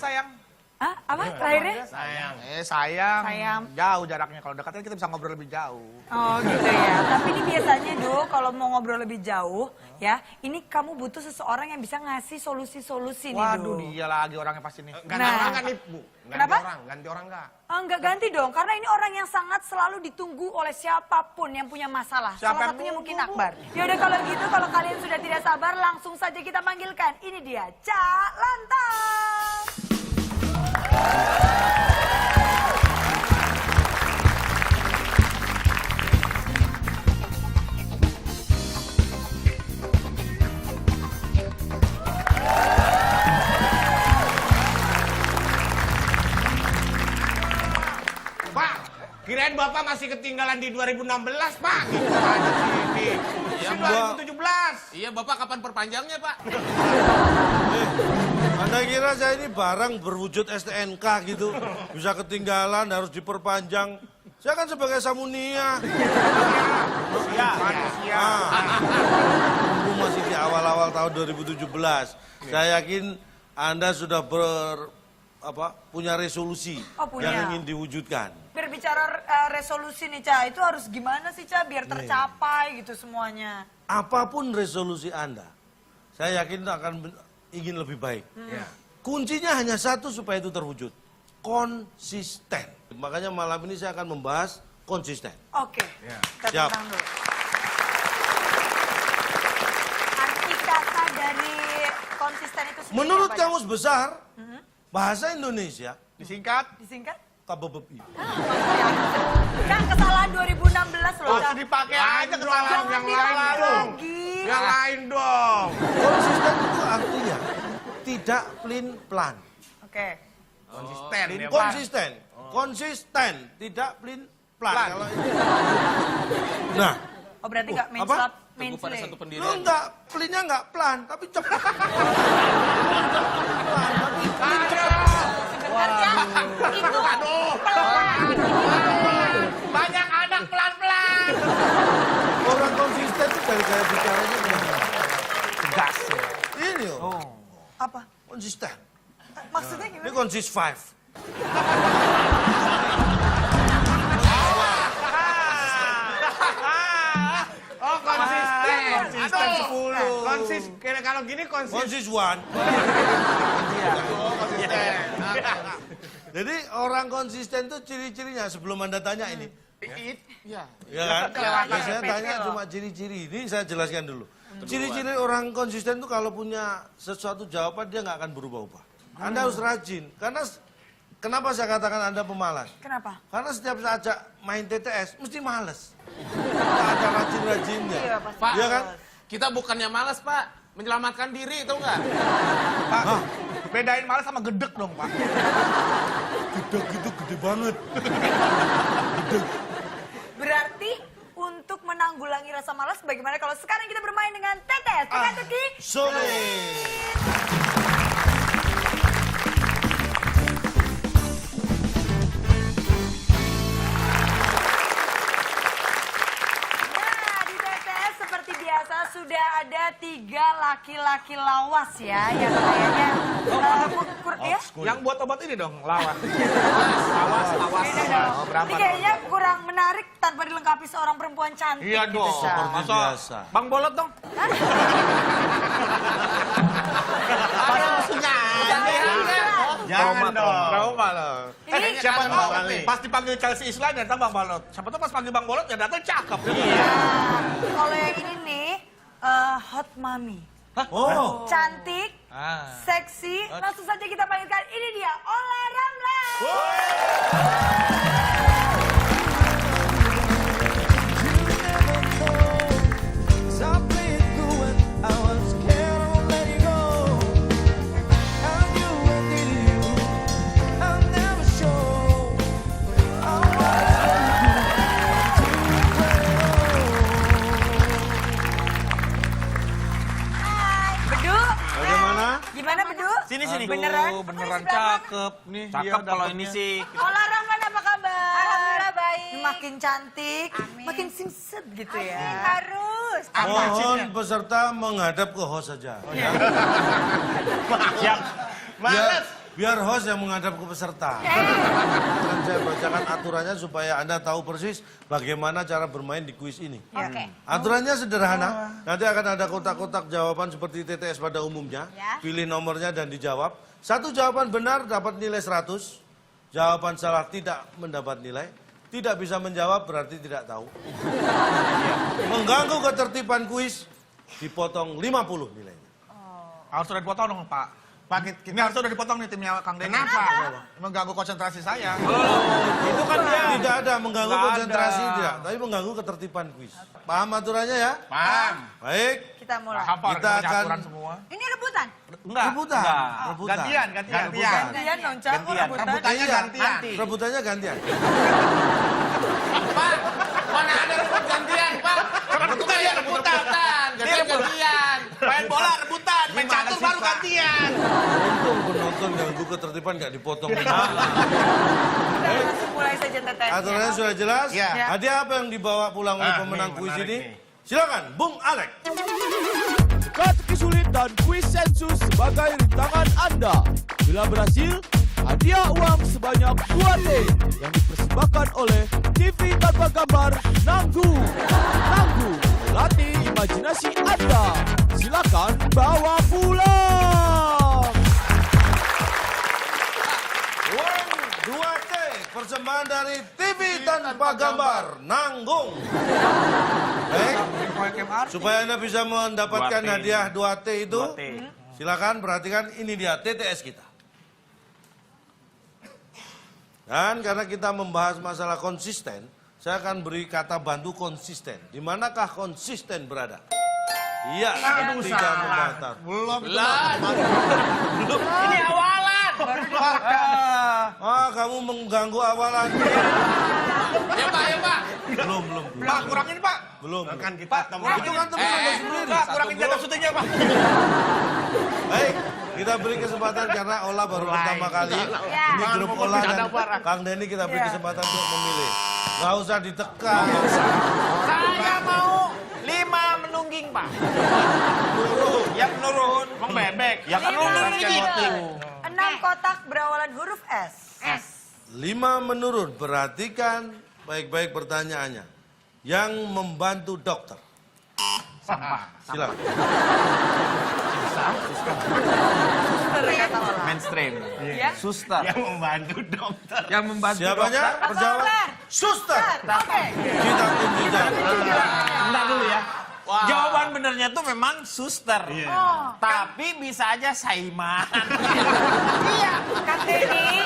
sayang. Hah? Apa? Terakhirnya? Sayang. Sayang. Sayang. Jauh jaraknya. Kalau dekatnya kita bisa ngobrol lebih jauh. Oh gitu ya. Tapi ini biasanya kalau mau ngobrol lebih jauh ya, ini kamu butuh seseorang yang bisa ngasih solusi-solusi nih Waduh, Du. dia lagi orangnya pasti nih. Ganti orang kan nih, Bu? Kenapa? Ganti orang nggak? Enggak ganti dong, karena ini orang yang sangat selalu ditunggu oleh siapapun yang punya masalah. Siapa Salah yang satunya nunggu, mungkin Bu? Akbar. Yaudah kalau gitu, kalau kalian sudah tidak sabar, langsung saja kita panggilkan. Ini dia, Cak Lantas. Pak, kirain Bapak masih ketinggalan di 2016, Pak. Gitu aja sini. Iya, Ini Mbak. 2017. Iya, Bapak kapan perpanjangnya, Pak? Anda kira saya ini barang berwujud STNK gitu, bisa ketinggalan, harus diperpanjang. Saya kan sebagai Samunia. Manusia. Aku masih di awal-awal tahun 2017. Saya yakin Anda sudah punya resolusi Oh, punya. yang ingin diwujudkan. Berbicara resolusi nih, Cak, itu harus gimana sih, Cak, biar tercapai gitu semuanya? Apapun resolusi Anda, saya yakin ingin lebih baik. Ya. Kuncinya hanya satu supaya itu terwujud. Konsisten. Makanya malam ini saya akan membahas konsisten. Oke, Ya. kita Siap. tentang dulu. Arti kata dari konsisten itu sendiri Menurut apa, Cak? Kamus Besar, bahasa Indonesia, Disingkat. Disingkat? kabebepi. Cak, kesalahan 2016 loh, Cak. Langsung dipakai aja kesalahan Jangan yang diulangi lain dong. lagi. Yang lain dong. Konsisten itu artinya tidak plan-plan. Oke. Konsisten ya, Pak. Konsisten. Konsisten, tidak plan-plan. Kalau itu. Nah, Oh, berarti nggak main apa? slot, main Teguh pada slay. satu lu pendirian. enggak, plan-nya enggak plan, tapi cepat. Sebenarnya itu Banyak anak pelan-pelan. Orang konsisten itu dari gaya bicaranya benar. Tegas ya. Ini oh. apa? Konsisten. Maksudnya Ini gimana? konsis 5. Oh, konsisten. Konsisten 10. Kalau gini konsisten. Konsis 1. Jadi orang konsisten itu ciri-cirinya sebelum Anda tanya ini. Iya. Ya kan? Jawabannya Biasanya PP tanya loh. cuma ciri-ciri. Ini saya jelaskan dulu. Ciri-ciri orang konsisten itu kalau punya sesuatu jawaban dia nggak akan berubah-ubah. Anda harus rajin. Karena kenapa saya katakan Anda pemalas? Kenapa? Karena setiap saya ajak main TTS mesti males. Nggak ada rajin-rajinnya. Iya, pasti. Pak, Iya kan? kita bukannya malas, Pak. Menyelamatkan diri, tahu nggak? Pak, bedain malas sama gedek dong, Pak. Gedek itu gede banget. Berarti untuk menanggulangi rasa malas, bagaimana kalau sekarang kita bermain dengan tetes, teka-teki, Sulit. Nah, di TTS seperti biasa sudah ada 3 laki-laki lawas ya, yang kayaknya ya. Yang buat obat ini dong, lawan. Beda dong. Oh, berapa Ini kayaknya kurang menarik tanpa dilengkapi seorang perempuan cantik. Iya gitu, dong. Cak. Seperti Masa biasa. Bang Bolot dong. Jangan dong. Trauma loh. Ini Siapa kan tahu kali. pas dipanggil Chelsea Islan datang Bang Bolot. Siapa tahu pas panggil Bang Bolot ya datang cakep. kalau yang ini nih, hot mommy. Oh. Cantik, Ah. seksi, langsung saja kita panggilkan. Ini dia, Ola Ramlan. Bedu, Bagaimana? gimana Bedu? Sini sini. Beneran? Beneran Apa di sebelah cakep nih. Cakep dia kalau dapetnya. ini sih. Ola Ramlan apa kabar? Alhamdulillah baik. Makin cantik, Amin. makin simset gitu ya. Harus. Mohon peserta menghadap ke host saja. Siap. Males. Biar host yang menghadap ke peserta. Akan saya bacakan aturannya supaya Anda tahu persis bagaimana cara bermain di kuis ini. Oke. Aturannya sederhana, nanti akan ada kotak-kotak jawaban seperti TTS pada umumnya. Ya. Pilih nomornya dan dijawab. Satu jawaban benar dapat nilai 100, jawaban salah tidak mendapat nilai. Tidak bisa menjawab berarti tidak tahu. Mengganggu ketertiban kuis, dipotong 50 nilainya. Harus sudah dipotong dong, Pak. Ini harus sudah dipotong nih timnya Kang Denny. Kenapa? Mengganggu konsentrasi saya. Itu kan tidak ada mengganggu Nggak konsentrasi ada. tidak, tapi mengganggu ketertiban kuis. Paham aturannya ya? Paham. Baik. Kita mulai. Apa Kita akan- aturan semua? Ini rebutan. Enggak. Rebutan. Enggak. Rebutan. Gantian. Gantian dong, Cak. Kok rebutan? Rebutannya Iya, gantian. Rebutannya gantian. Pak, mana ada rebut gantian, Pak? Rebutan ya, rebutan. Gantian. Main bola rebutan, main Gimana catur sih, baru Pak? gantian. Untung penonton ganggu ketertiban nggak dipotong. Kita langsung mulai saja TTS. Aturannya sudah jelas. Iya. Hadiah apa yang dibawa pulang oleh Ah, pemenang nih, kuis menarik ini? nih. Silakan, Bung Alek. Teka-teki sulit dan kuis sensus sebagai rintangan Anda. Bila berhasil, hadiah uang sebanyak 2T yang dipersembahkan oleh TV tanpa gambar Nanggu. Nanggu, latih imajinasi Anda. Silakan bawa pulang. Uang 2T persembahan dari TV tanpa gambar Nanggung. Baik, supaya Anda bisa mendapatkan 2T. hadiah 2T itu, 2T. silakan perhatikan ini dia TTS kita. Dan karena kita membahas masalah konsisten, saya akan beri kata bantu konsisten. Di manakah konsisten berada? Iya, tidak membantah. Belum. Ini awalan. Kamu mengganggu awalan. Ya, Pak, ya, Pak. Belum. Pak, kurangin, Pak. Belum. Kan kita temukan. Itu kan teman Anda sendiri. Pak, kurangin jatah syutingnya, Pak. Baik, kita beri kesempatan karena Ola baru pertama kali. Ini grup Ola dan Kang Denny kita beri kesempatan untuk memilih. Nggak usah ditekan. Saya mau 5 menungging, Pak. Ya menurun. Emang bebek. Ya kan lu gitu. 6 kotak berawalan huruf S. 5 menurun, perhatikan baik-baik pertanyaannya. Yang membantu dokter. Silakan. Suster kata Ola. Mainstream. Ya? Suster. Yang membantu dokter. Yang membantu Siapanya? dokter. Berjawab. Suster. Oke. Kita kunci jawab. Bentar dulu ya. Jawaban benernya tuh memang suster. Tapi bisa aja Saiman. Iya, Kang Denny.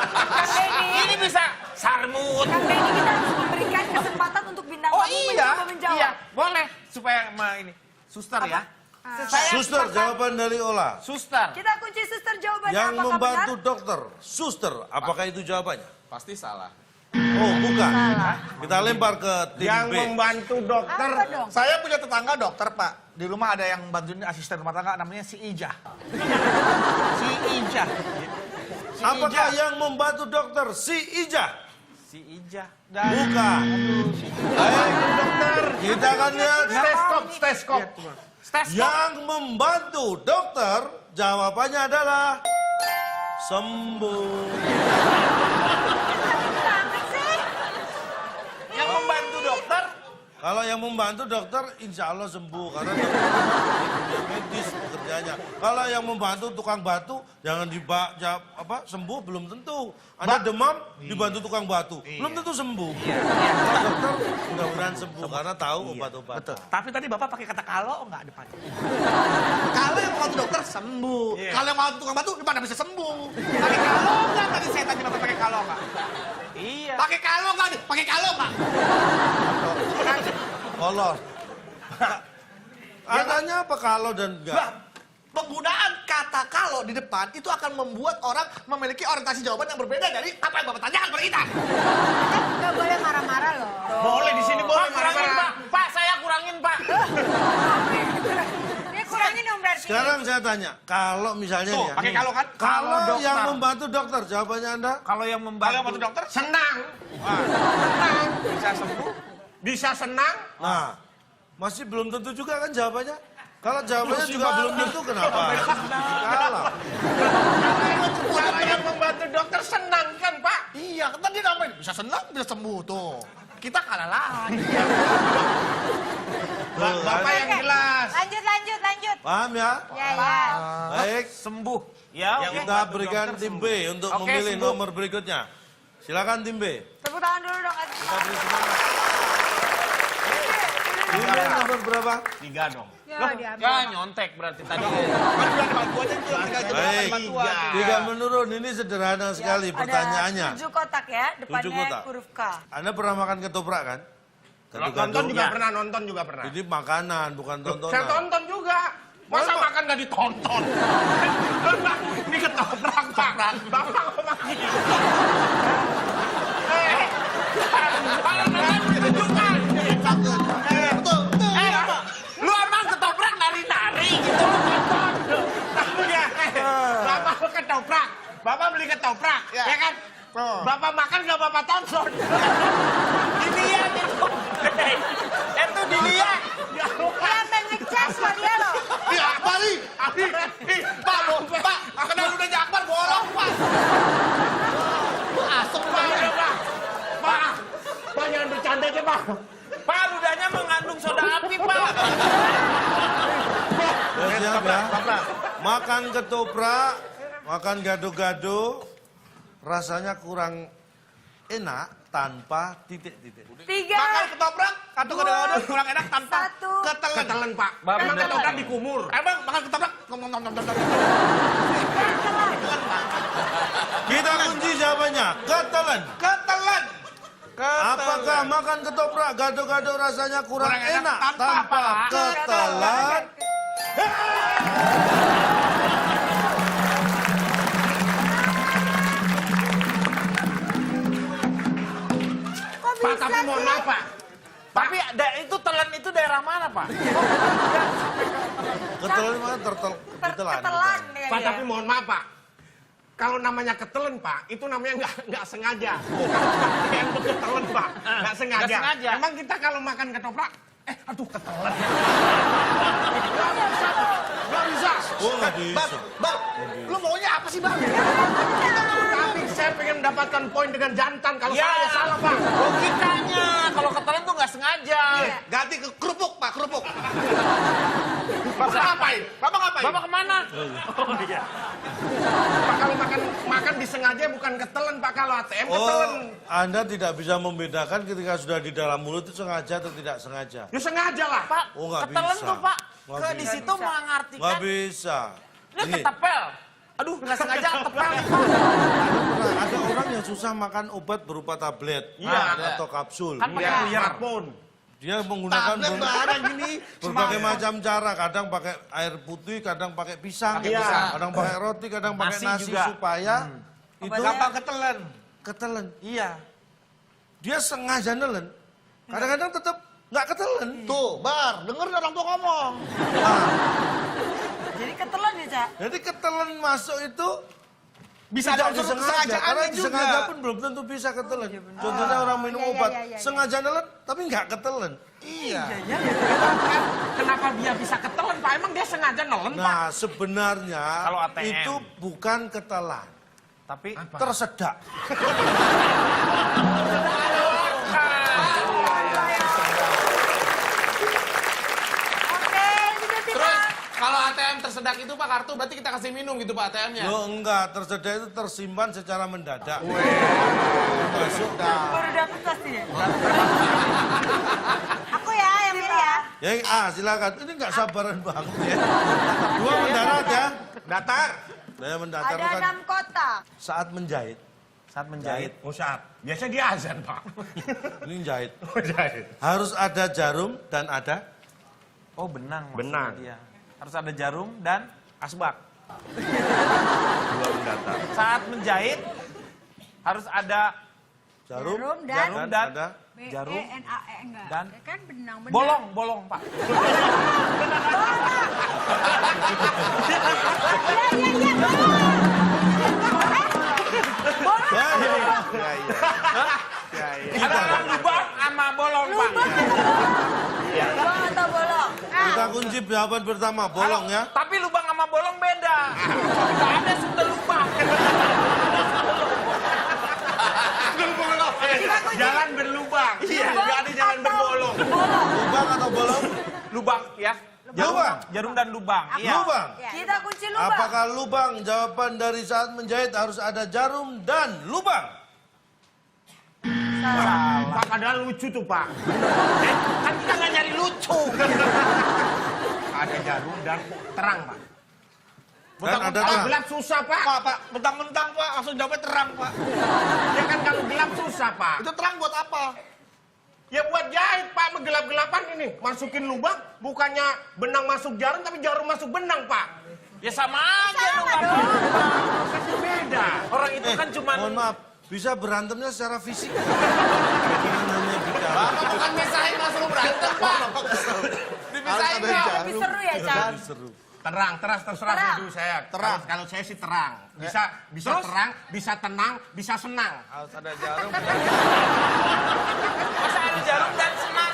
Ini bisa sarmut. Kang Denny, kita harus memberikan kesempatan untuk bintang tamu mencoba menjawab. Iya, boleh supaya ini suster ya. Suster, jawaban dari Ola. Suster. Kita kunci suster jawabannya Yang apakah membantu benar? dokter. Suster, apakah itu jawabannya? Pasti salah. Oh, bukan. Kita lempar ke tim Yang B. membantu dokter. Apa dong? Saya punya tetangga dokter, Pak. Di rumah ada yang bantuin asisten rumah tangga namanya si Ijah. Si Ijah. Apakah yang membantu dokter? Si Ijah. Si Ijah. Bukan. Baik, dokter. Kita akan lihat. Steskop. Yang membantu dokter, jawabannya adalah sembuh. Yang membantu dokter. Kalau yang membantu dokter, insya Allah sembuh. Karena dokter dunia medis pekerjaannya. Kalau yang membantu tukang batu, jangan sembuh belum tentu. Anda demam, dibantu tukang batu. Belum tentu sembuh. Kalau dokter, mudah-mudahan sembuh. Karena tahu obat-obat. Betul. Tapi tadi Bapak pakai kata kalau enggak depannya. Kalau yang membantu dokter sembuh. Kalau yang membantu tukang batu gimana bisa sembuh? Pakai kalau enggak tadi saya tanya Bapak pakai kalau enggak? Iya. Pakai kalau enggak? Pakai kalau enggak? Kolot. Adanya apa kalau dan enggak? Bah, penggunaan kata kalau di depan itu akan membuat orang memiliki orientasi jawaban yang berbeda dari apa yang Bapak tanyakan kepada kita. Nggak boleh marah-marah loh. Boleh di sini boleh Kurangin, Pak. marah-marah. Pak, saya kurangin, Pak. Ini kurangin dong berarti. Sekarang saya tanya, kalau misalnya Tuh, nih ya, pakai kalau kan? kalau dokter. yang membantu dokter, jawabannya Anda? Kalau yang membantu dokter Senang. bisa sembuh. Bisa senang. Nah, masih belum tentu juga kan jawabannya? Kalau jawabannya juga belum tentu, kenapa? Kalah. Kalau yang membantu Kan dia ngapain? Bisa senang, bisa sembuh tuh. Kita kalah lagi. Bapak yang jelas. Lanjut. Paham ya? Ya, ya. Baik, Sembuh. Ya, oke. kita berikan tim B untuk Oke, memilih sembuh. nomor berikutnya. Silakan tim B. Tepuk tangan dulu dong. Kita beri semangat. Tim B nomor berapa? 3 dong. Ya, Ya, nyontek berarti tadi. Kan udah ada bantuannya itu, tinggal jawab Baik, bantuan. tidak menurun. Ini sederhana sekali pertanyaannya. Ada 7 kotak ya, depannya 7 kotak. huruf K. Anda pernah makan ketoprak kan? Nonton juga pernah, nonton juga pernah. Jadi makanan, bukan tontonan. Saya tonton juga. Masa makan nggak ditonton? Ini ketoprak, Pak. Bapak ngomong gitu. Kalau nonton ditunjukkan. Lu emang ketoprak nari-nari gitu lu tonton. Ya, Bapak ketoprak. Bapak beli ketoprak, ya kan? Bapak makan nggak Bapak tonton. Dilihat itu. Itu dilihat. Yang mengecas loh dia loh. Iya, apa nih? Pak, kena udah jakbar bolong, Pak. Asem banget. Pak, jangan bercanda deh, Pak. Pak, ludahnya mengandung soda api, Pak. Siap ya. Makan ketoprak, makan gado-gado, rasanya kurang enak tanpa titik-titik. 3, Makan ketoprak, kado kadang-kadang kurang enak tanpa 1. ketelen. Ketelen, Pak. Emang ketoprak dikumur. Emang makan ketoprak, Kita kunci jawabannya, ketelen. ketelen. Apakah makan ketoprak gado-gado rasanya kurang enak tanpa ketelan? Pak, tapi mohon maaf, Pak. Tapi itu telan itu daerah mana, Pak? Ketelan mana ketelan. Ketelan. Pak, tapi mohon maaf, Pak. Kalau namanya ketelen, Pak, itu namanya nggak sengaja. Bukan yang ketelen, Pak. Nggak sengaja. Nggak sengaja. Emang kita kalau makan ketoprak, aduh ketelen. Nggak bisa. Oh nggak bisa. Bang, lu maunya apa sih, Bang? Tapi saya pengen mendapatkan poin dengan jantan. Kalau Ya. saya salah, Pak. Logikanya, kalau ketelan tuh nggak sengaja. Ganti ke kerupuk, Pak, kerupuk. Bapak ngapain? Bapak ngapain? Bapak kemana? Pak, kalau makan disengaja bukan ketelen, Pak. Kalau ATM ketelen. Oh, Anda tidak bisa membedakan ketika sudah di dalam mulut itu sengaja atau tidak sengaja. Ya sengaja lah. Pak, Oh, nggak ketelan bisa. tuh, Pak. Nggak Ke bisa. di situ mengartikan. Nggak bisa. Ini ketepel. Aduh, nggak sengaja ketepel nih, Pak. Ada orang yang susah makan obat berupa tablet Iya. atau kapsul. Kan pakai Iya, air. pun. Dia menggunakan Tablet barang gini. berbagai macam cara. Kadang pakai air putih, kadang pakai pisang, Pakai pisang. kadang pakai roti, kadang pakai Nasi nasi juga. supaya itu Gampang ketelen. ketelen. Iya. Dia sengaja nelen. Kadang-kadang tetap nggak ketelen. Tuh, Bar, denger orang tua ngomong. Jadi ketelan ya, Cak? Jadi ketelen masuk itu Bisa tidak ada unsur disengaja. kesengajaannya Karena juga. disengaja pun belum tentu bisa ketelen. Contohnya orang minum iya, obat, iya, iya. sengaja nelen tapi nggak ketelen. Iya. Kenapa dia bisa ketelen, Pak? Emang dia sengaja nelen, Pak? Nah sebenarnya Kalau ATM. itu bukan ketelan, Tapi tersedak. Oke, sudah terus tidak. kalau ATM tersedak itu Pak kartu berarti kita kasih minum gitu Pak ATM-nya. Lo enggak, tersedak itu tersimpan secara mendadak. Masuk. Baru dapet pasti ya? Aku ya yang milih ya. Yang A silakan. Ini nggak sabaran banget ya. Dua mendarat ya. Datar. Saya mendatar Ada kan 6 kotak. saat menjahit. Saat menjahit. Oh, saat. Biasanya dia azan, Pak. Ini jahit. Oh, jahit. Harus ada jarum dan ada Oh benang. maksudnya Benang. dia. Harus ada jarum dan asbak. Dua mendatar. Saat menjahit harus ada jarum, Jarum dan- dan ada jarum B-E-N-A-E enggak. dan- Ya kan benang. bolong Pak. Ada lubang sama bolong Pak. Bolong atau bolong? Kita kunci jawaban pertama, bolong ya. Tapi lubang sama bolong beda. Nggak ada sunda lubang. Lubang ya. Lubang. Jarum dan lubang. Iya. Lubang. Kita kunci lubang. Apakah lubang? Jawaban dari saat menjahit harus ada jarum dan lubang. Pak, padahal lucu tuh, Pak. Kan kita nggak nyari lucu. Ada jarum dan terang, Pak. Dan ada Kalau terang. gelap susah, Pak. Pak, mentang-mentang Pak, langsung jawabnya terang Pak. Ya kan kalau gelap susah, Pak. Itu terang buat apa? Ya buat jahit, Pak. Menggelap-gelapan ini. Masukin lubang, bukannya benang masuk jarum, tapi jarum masuk benang, Pak. Ya sama aja dong. Pak. Prosesnya beda. Orang itu kan cuma Mohon maaf, bisa berantemnya secara fisik. Ini namanya bicara. Bapak bukan misahin langsung berantem, Pak. Dipisahin Pak. Lebih seru ya, Cang? Seru. Terang, terserah Terang. dulu saya. Terang. Kalau saya sih terang. Bisa terang, bisa tenang, bisa senang. Harus ada jarum. Masa ada jarum dan senang?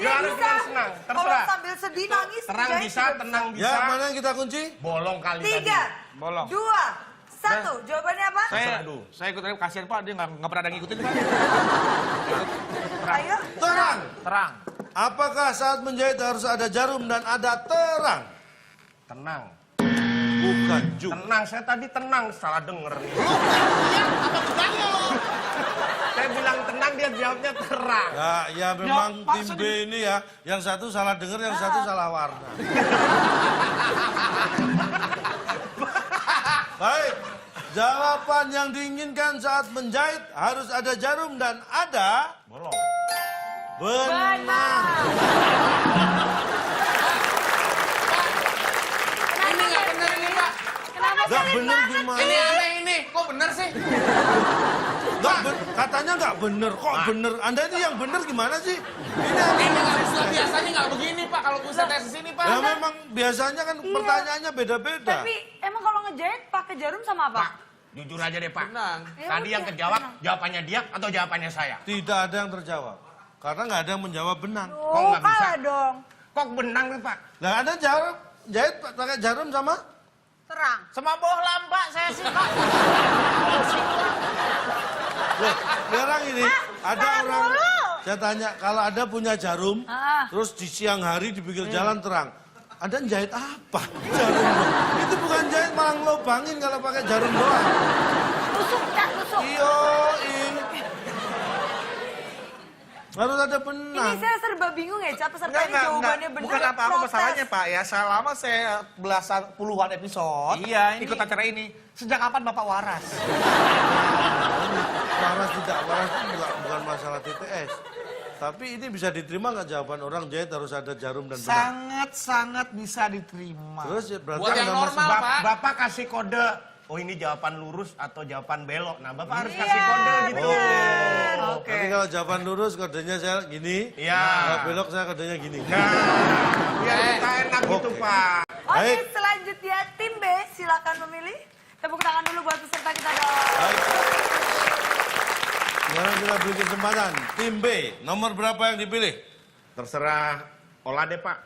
Ya harus bisa. dengan senang. Kalau Terserah. sambil sedih nangis. Terang dijahit bisa, juga tenang bisa. Ya, mana yang kita kunci? Bolong kali tadi. 3, Bolong. 2, 1. Jawabannya apa? Saya ikut aja, kasihan Pak, dia nggak pernah ada ngikutin Pak. Ayo. Terang. Terang. Apakah saat menjahit harus ada jarum dan ada terang? Tenang. Bukan juga. Tenang, saya tadi tenang. Salah denger nih. Saya bilang tenang, dia jawabnya terang. Ya memang tim B ini ya, yang satu salah dengar, yang satu salah warna. Baik, jawaban yang diinginkan saat menjahit harus ada jarum dan ada Bolong. benang. Ini nggak benar ini, Pak. Kenapa Gak sulit bener banget? gimana? Ini aneh ini. Kok benar sih? Katanya nggak bener, kok bener? Anda ini yang bener gimana sih? Ini nggak bisa, biasanya nggak begini, Pak. Kalau bisa tes sini, Pak. Ya memang biasanya kan Iya. pertanyaannya beda-beda. Tapi emang kalau ngejahit pakai jarum sama apa? Pak, jujur aja deh, Pak. Benang. Ya Tadi yang udah, kejawab, benang. jawabannya dia atau jawabannya saya? Tidak ada yang terjawab. Karena nggak ada yang menjawab benang. Oh, nggak bisa? kalah dong. Kok benang nih, Pak? Nah, Anda jahit pakai jarum sama? Terang. Sama bohlam, Pak. Saya sih, Pak. Loh, sekarang ini ada tahan orang, dulu. saya tanya, kalau Anda punya jarum, Ah. terus di siang hari di pinggir jalan terang, Anda jahit apa? Jarum doang. Itu bukan jahit, malah ngelobangin kalau pakai jarum doang. Tusuk, Cak, tusuk. Iyo, harus ada Ini benang. saya serba bingung ya, Cak. Peserta ini jawabannya benar. Bukan apa-apa protes. masalahnya Pak ya. Selama saya belasan puluhan episode Iya, ini. ikut acara ini. Sejak kapan Bapak waras? Waras tidak waras itu bukan masalah TTS. Tapi ini bisa diterima nggak jawaban orang jahit harus ada jarum dan benang? Sangat-sangat bisa diterima. Terus ya berarti Buat yang Anda masih- normal, Pak. Bapak kasih kode, oh ini jawaban lurus atau jawaban belok. Nah, Bapak harus Iya, kasih kode gitu. benar. Tapi kalau jawaban lurus kodenya saya gini, Iya. kalau belok saya kodenya gini. Nah, biar kita enak gitu, Oke. Pak. Oke, Baik. selanjutnya tim B, silakan memilih. Tepuk tangan dulu buat peserta kita dong. Baik. Sekarang kita beri kesempatan. Tim B, nomor berapa yang dipilih? Terserah olah deh, Pak.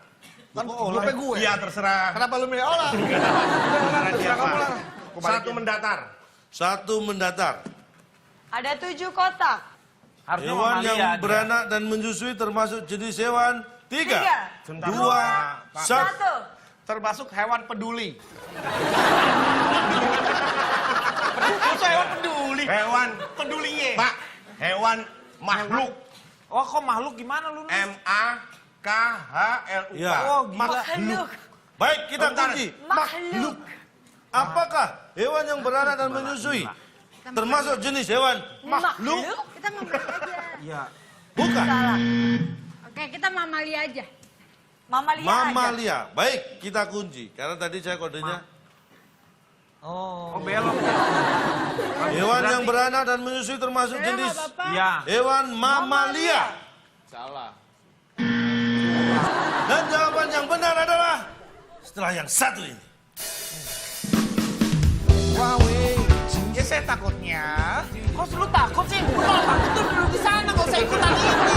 Kan grupnya gue. Iya, terserah. Kenapa lu milih olah? Terserah kamu lah. Satu mendatar. Satu mendatar. Ada 7 kotak. Harusnya Hewan mamalia yang dia. beranak dan menyusui termasuk jenis hewan 3, 2, 1. 1. Termasuk hewan peduli. Itu hewan peduli. Hewan, Pedulinya. Pak, hewan makhluk. Oh, kok makhluk gimana lu? MAKHLU. Ya. Oh, gila. Makhluk. Baik, kita Bentar. kunci. Makhluk. Apakah hewan yang beranak dan menyusui termasuk jenis hewan makhluk? Kita mamalia aja. Iya. Bukan. Salah. Oke, kita mamalia aja. Mamalia aja. Mamalia. Baik, kita kunci. Karena tadi saya kodenya. Oh, belok. Hewan yang beranak dan menyusui termasuk jenis Iya. hewan mamalia. Salah. Dan jawaban yang benar adalah setelah yang satu ini. Ya saya takutnya. Kok lu takut sih? Lu malah takut tuh duduk di sana, gak usah ikutan ini.